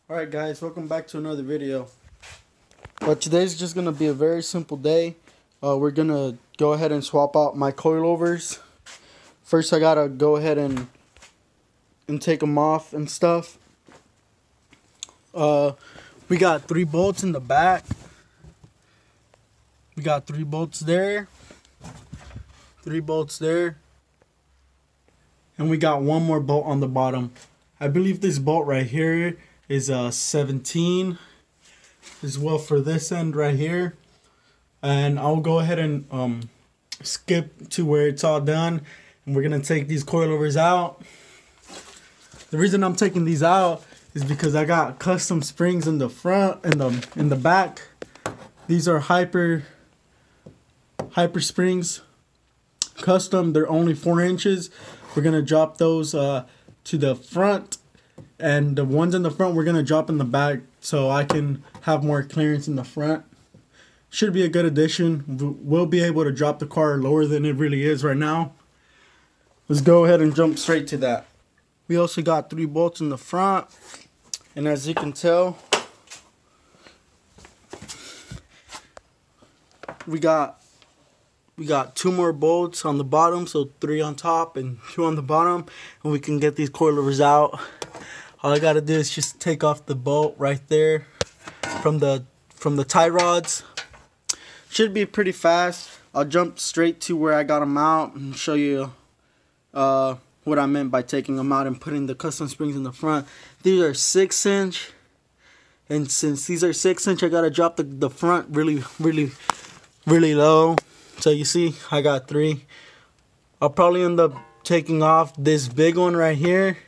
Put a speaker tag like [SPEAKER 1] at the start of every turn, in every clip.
[SPEAKER 1] Alright guys, welcome back to another video. But today's just going to be a very simple day. We're going to go ahead and swap out my coilovers. First I got to go ahead and take them off and stuff. We got 3 bolts in the back. We got 3 bolts there. 3 bolts there. And we got 1 more bolt on the bottom. I believe this bolt right here is 17 as well for this end right here. And I'll go ahead and skip to where it's all done, and we're gonna take these coilovers out. The reason I'm taking these out is because I got custom springs in the front and in the back. These are hyper springs, custom. They're only 4 inches. We're gonna drop those to the front, and the ones in the front we're gonna drop in the back so I can have more clearance in the front. Should be a good addition. We'll be able to drop the car lower than it really is right now. Let's go ahead and jump straight to that. We also got 3 bolts in the front, and as you can tell, we got 2 more bolts on the bottom, so 3 on top and 2 on the bottom, and we can get these coilovers out. All I gotta do is just take off the bolt right there from the tie rods. Should be pretty fast. I'll jump straight to where I got them out and show you what I meant by taking them out and putting the custom springs in the front. These are 6-inch, and since these are 6-inch, I gotta drop the front really low. So you see, I got 3. I'll probably end up taking off this big one right here,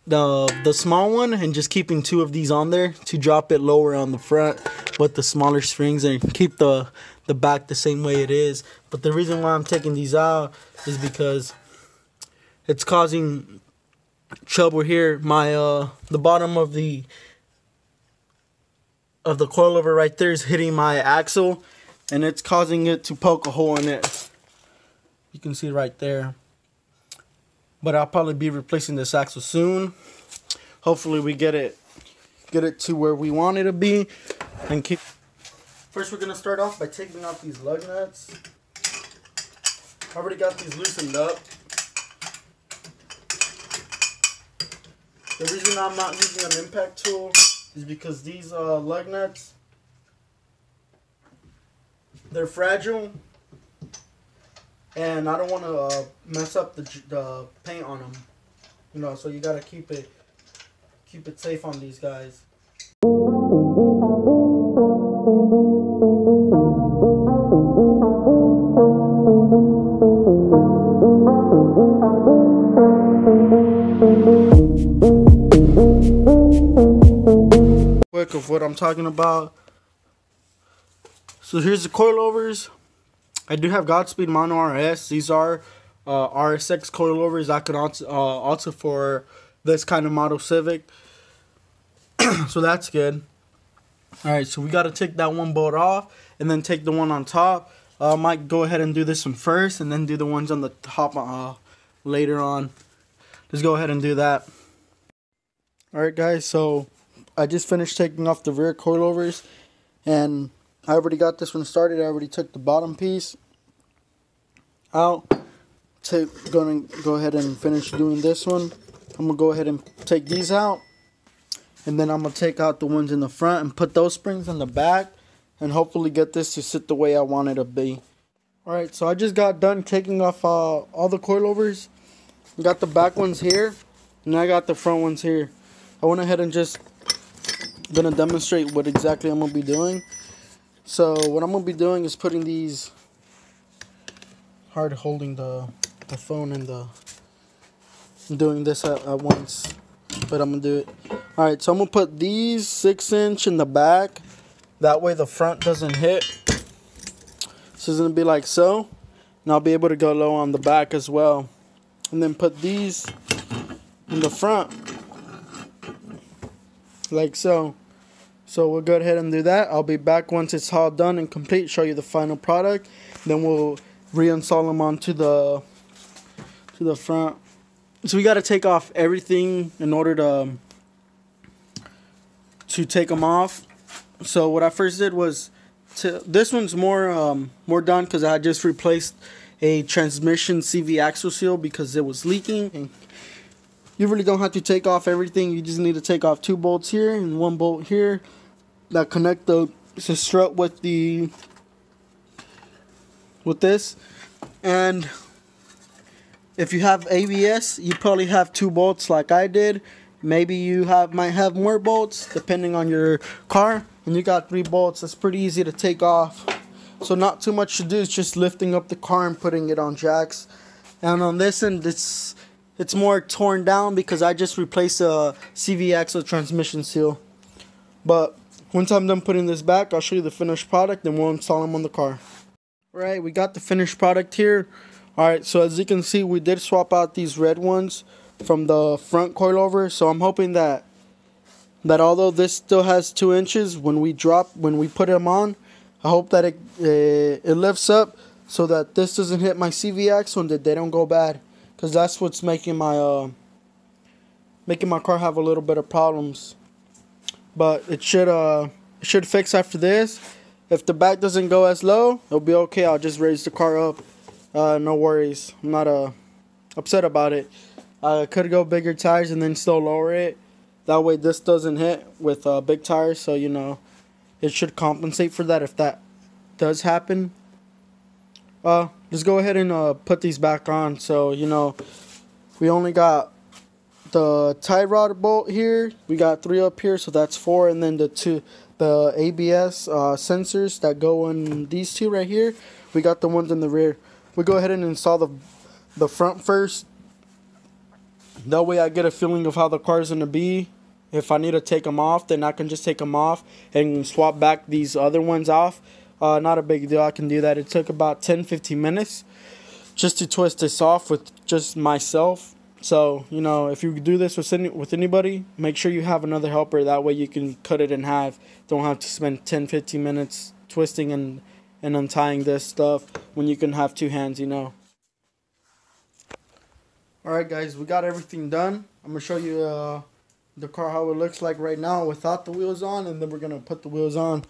[SPEAKER 1] the small one, and just keeping 2 of these on there to drop it lower on the front with the smaller springs and keep the back the same way it is. But the reason why I'm taking these out is because it's causing trouble here. My the bottom of the coilover right there is hitting my axle, and it's causing it to poke a hole in it. You can see right there. But I'll probably be replacing this axle soon. Hopefully we get it to where we want it to be and keep. First we're gonna start off by taking off these lug nuts. I already got these loosened up. The reason I'm not using an impact tool is because these lug nuts, they're fragile, and I don't want to mess up the paint on them, you know. So you gotta keep it safe on these guys. Quick of what I'm talking about. So here's the coilovers. I do have Godspeed Mono RS. These are RSX coilovers. I could also for this kind of model Civic. So that's good. Alright, so we got to take that 1 bolt off and then take the one on top. I might go ahead and do this one first and then do the ones on the top later on. Let's go ahead and do that. Alright guys, so I just finished taking off the rear coilovers, and I already got this one started. I already took the bottom piece out. Gonna go ahead and finish doing this one. I'm gonna go ahead and take these out, and then I'm gonna take out the ones in the front and put those springs in the back, and hopefully get this to sit the way I want it to be. Alright, so I just got done taking off all the coilovers. I got the back ones here, and I got the front ones here. I went ahead and just gonna demonstrate what exactly I'm gonna be doing. So what I'm gonna be doing is putting these, hard holding the phone and doing this at once, but I'm gonna do it. Alright, so I'm gonna put these 6-inch in the back, that way the front doesn't hit. So it's gonna be like so, and I'll be able to go low on the back as well. And then put these in the front like so. So we'll go ahead and do that. I'll be back once it's all done and complete, show you the final product. Then we'll reinstall them onto the front. So we got to take off everything in order to to take them off. So what I first did was, this one's more done because I just replaced a transmission CV axle seal because it was leaking. And you really don't have to take off everything. You just need to take off 2 bolts here and 1 bolt here that connect the strut with this. And if you have ABS, you probably have 2 bolts like I did. Maybe you might have more bolts depending on your car. And you got 3 bolts. That's pretty easy to take off. So not too much to do. It's just lifting up the car and putting it on jacks. And on this end, it's more torn down because I just replaced a CV axle transmission seal. But once I'm done putting this back, I'll show you the finished product and we'll install them on the car. Alright, we got the finished product here. Alright, so as you can see, we did swap out these red ones from the front coilover. So I'm hoping that although this still has 2 inches, when we put them on, I hope that it lifts up so that this doesn't hit my CV axle and that they don't go bad. Because that's what's making my car have a little bit of problems. But it should fix after this. If the back doesn't go as low, it'll be okay. I'll just raise the car up. No worries. I'm not upset about it. I could go bigger tires and then still lower it. That way this doesn't hit with big tires. So, you know, it should compensate for that if that does happen. Just go ahead and put these back on. So, you know, we only got the tie rod bolt here. We got 3 up here, so that's 4. And then the ABS sensors that go in these 2 right here. We got the ones in the rear. We go ahead and install the front first. That way I get a feeling of how the car is going to be. If I need to take them off, then I can just take them off and swap back these other ones off. Not a big deal. I can do that. It took about 10-15 minutes just to twist this off with just myself. So, you know, if you do this with anybody, make sure you have another helper. That way you can cut it in half. Don't have to spend 10-15 minutes twisting and untying this stuff when you can have 2 hands, you know. Alright guys, we got everything done. I'm going to show you the car how it looks like right now without the wheels on, and then we're going to put the wheels on.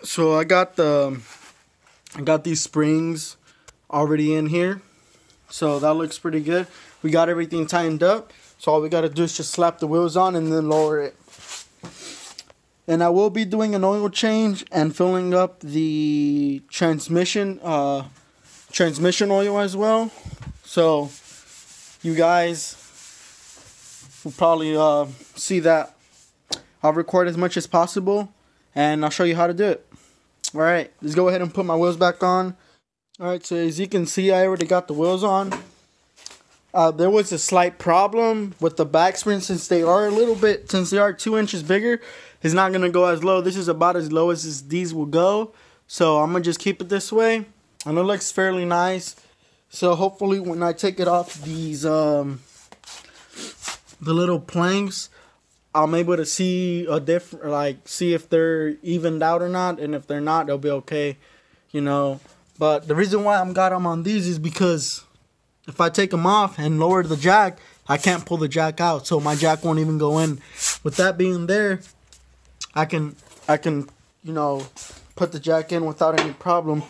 [SPEAKER 1] So I got these springs already in here. So that looks pretty good. We got everything tightened up. So all we got to do is just slap the wheels on and then lower it. And I will be doing an oil change and filling up the transmission oil as well. So you guys will probably see that. I'll record as much as possible and I'll show you how to do it. Alright, let's go ahead and put my wheels back on. Alright, so as you can see, I already got the wheels on. There was a slight problem with the back springs since they are 2 inches bigger. It's not going to go as low. This is about as low as these will go. So I'm going to just keep it this way. And it looks fairly nice. So hopefully when I take it off these, the little planks, I'm able to see see if they're evened out or not. And if they're not, they'll be okay, you know. But the reason why I'm got them on these is because if I take them off and lower the jack, I can't pull the jack out. So my jack won't even go in. With that being there, I can, you know, put the jack in without any problem.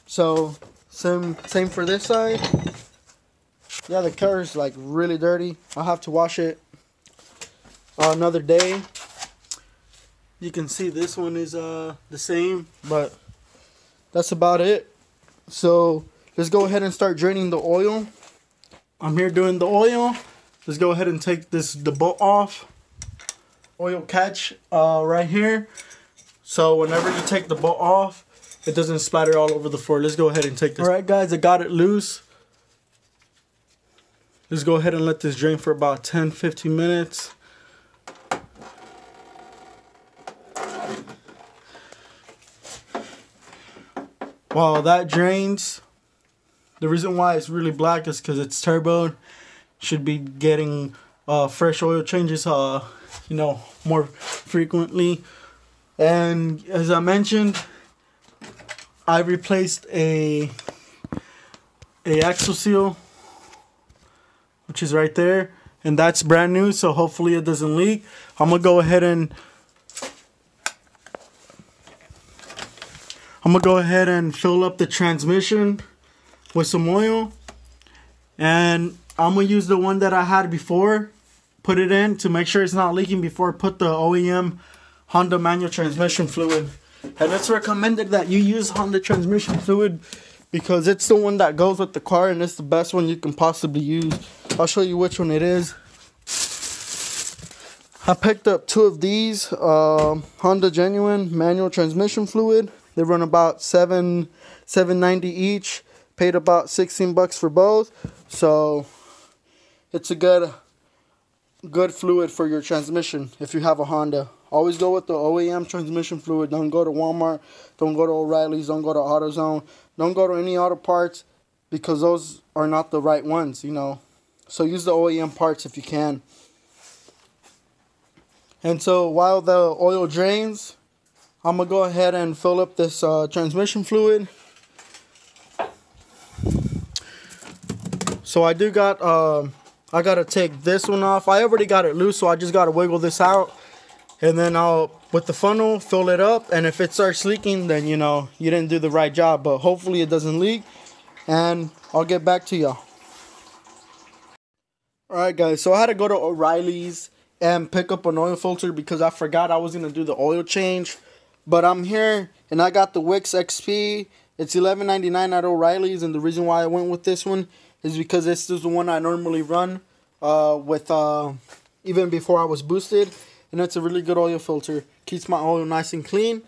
[SPEAKER 1] So same for this side. Yeah, the car is like really dirty. I'll have to wash it another day. You can see this one is the same, but that's about it. So let's go ahead and start draining the oil. I'm here doing the oil. Let's go ahead and take the bolt off. Oil catch right here. So whenever you take the bolt off, it doesn't splatter all over the floor. Let's go ahead and take this. Alright guys, I got it loose. Let's go ahead and let this drain for about 10-15 minutes. While that drains, the reason why it's really black is because it's turboed. Should be getting fresh oil changes, you know, more frequently. And as I mentioned, I replaced a axle seal, which is right there, and that's brand new, so hopefully it doesn't leak. I'm gonna go ahead and fill up the transmission with some oil, and I'm gonna use the one that I had before, put it in to make sure it's not leaking before I put the OEM Honda manual transmission fluid. And it's recommended that you use Honda transmission fluid because it's the one that goes with the car, and it's the best one you can possibly use. I'll show you which one it is. I picked up 2 of these Honda genuine manual transmission fluid. They run about $7.90 each. Paid about 16 bucks for both. So it's a good fluid for your transmission if you have a Honda. Always go with the OEM transmission fluid. Don't go to Walmart. Don't go to O'Reilly's. Don't go to AutoZone. Don't go to any auto parts because those are not the right ones, you know. So use the OEM parts if you can. And so while the oil drains, I'm going to go ahead and fill up this transmission fluid. So I gotta take this one off. I already got it loose, so I just gotta wiggle this out. And then I'll, with the funnel, fill it up. And if it starts leaking, then you know, you didn't do the right job. But hopefully it doesn't leak. And I'll get back to y'all. Alright guys, so I had to go to O'Reilly's and pick up an oil filter because I forgot I was gonna do the oil change. But I'm here and I got the Wix XP. It's $11.99 at O'Reilly's, and the reason why I went with this one is because this is the one I normally run with even before I was boosted, and it's a really good oil filter. Keeps my oil nice and clean.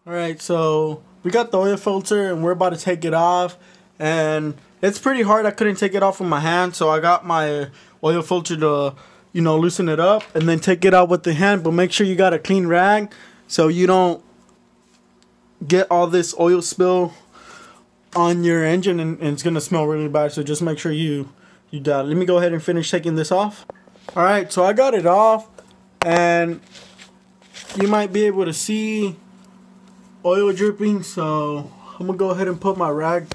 [SPEAKER 1] Alright, so we got the oil filter and we're about to take it off, and it's pretty hard. I couldn't take it off with my hand, so I got my oil filter to, you know, loosen it up and then take it out with the hand. But make sure you got a clean rag so you don't get all this oil spill on your engine, and it's gonna smell really bad. So just make sure you do that. Let me go ahead and finish taking this off. Alright, so I got it off, and you might be able to see oil dripping, so I'm gonna go ahead and put my rag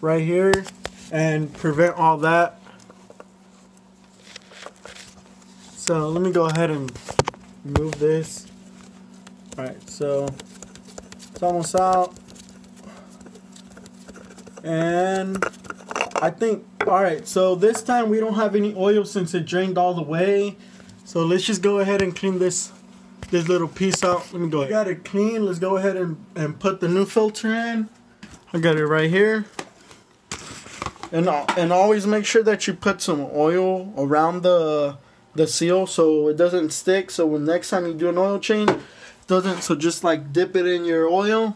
[SPEAKER 1] right here and prevent all that. So let me go ahead and remove this. Alright, so it's almost out. And I think, alright, so this time we don't have any oil since it drained all the way. So let's just go ahead and clean this little piece out. Let me go ahead. Got it clean. Let's go ahead and put the new filter in. I got it right here. And always make sure that you put some oil around the seal so it doesn't stick. So when next time you do an oil change, it doesn't. So just like dip it in your oil.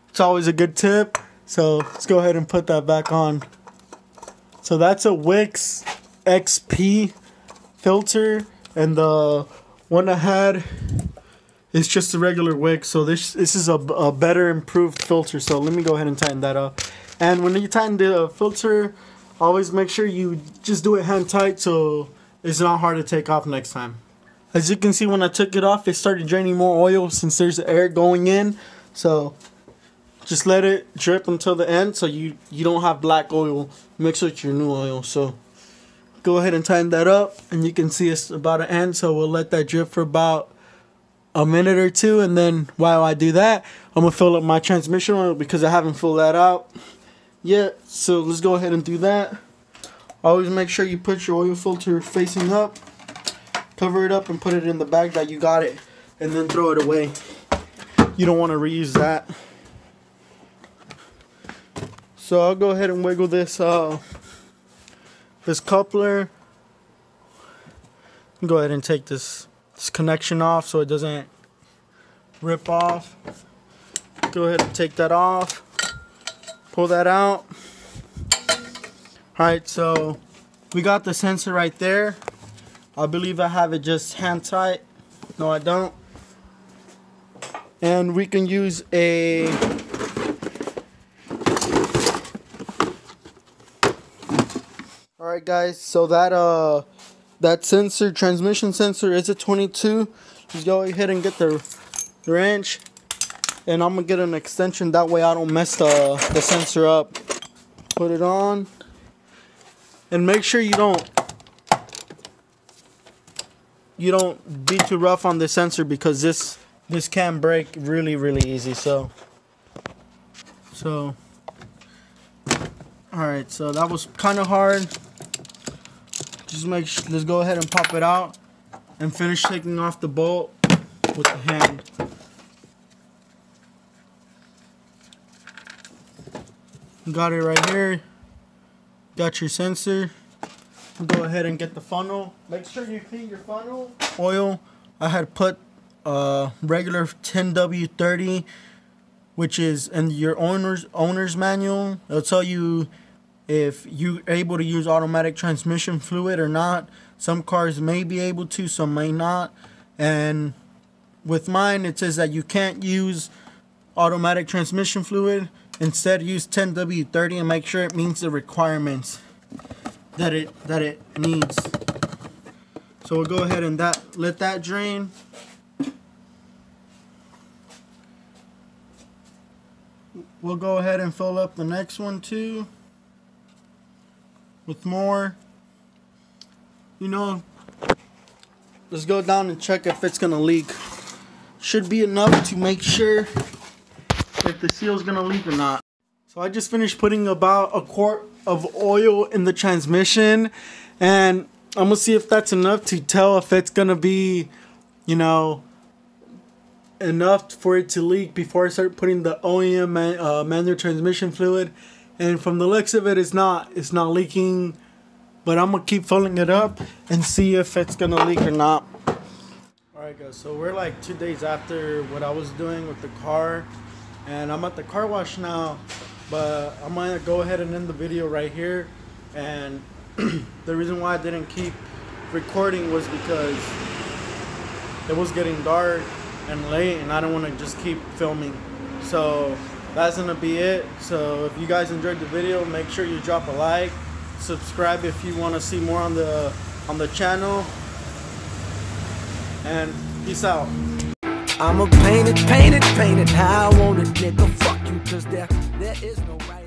[SPEAKER 1] It's always a good tip. So let's go ahead and put that back on. So that's a Wix XP filter, and the one I had is just a regular Wix. So this is a better improved filter. So let me go ahead and tighten that up. And when you tighten the filter, always make sure you just do it hand tight so it's not hard to take off next time. As you can see, when I took it off, it started draining more oil since there's air going in. So just let it drip until the end so you don't have black oil mixed with your new oil. So go ahead and tighten that up, and you can see it's about to end. So we'll let that drip for about a minute or two, and then while I do that, I'm gonna fill up my transmission oil because I haven't filled that out yet. So let's go ahead and do that. Always make sure you put your oil filter facing up, cover it up, and put it in the bag that you got it, and then throw it away. You don't want to reuse that. So I'll go ahead and wiggle this this coupler. Go ahead and take this connection off so it doesn't rip off. Go ahead and take that off. Pull that out. Alright, so we got the sensor right there. I believe I have it just hand tight. No, I don't. And we can use a alright guys, so that sensor, transmission sensor, is a 22. Just go ahead and get the wrench, and I'm gonna get an extension, that way I don't mess the sensor up. Put it on, and make sure you don't you don't be too rough on the sensor, because this can break really easy. So all right, so that was kind of hard. Just let's go ahead and pop it out and finish taking off the bolt with the hand. Got it right here. Got your sensor. Go ahead and get the funnel. Make sure you clean your funnel. Oil. I had put regular 10W30, which is in your owner's manual. It'll tell you if you're able to use automatic transmission fluid or not. Some cars may be able to, some may not. And with mine, it says that you can't use automatic transmission fluid. Instead, use 10W30 and make sure it meets the requirements that it needs. So we'll go ahead and let that drain. We'll go ahead and fill up the next one too with more. You know, let's go down and check if it's gonna leak. Should be enough to make sure if the seal's gonna leak or not. So I just finished putting about a quart of oil in the transmission, and I'm gonna see if that's enough to tell if it's gonna be, you know, enough for it to leak before I start putting the OEM manual transmission fluid. And from the looks of it, it's not leaking, but I'm gonna keep filling it up and see if it's gonna leak or not. Alright guys, so we're like 2 days after what I was doing with the car, and I'm at the car wash now, but I'm gonna go ahead and end the video right here. And the reason why I didn't keep recording was because it was getting dark and late, and I don't want to just keep filming. So that's gonna be it. So if you guys enjoyed the video, make sure you drop a like, subscribe if you want to see more on the channel, and peace out.
[SPEAKER 2] I'ma paint it how I want it, nigga. Fuck you, cause there is no right.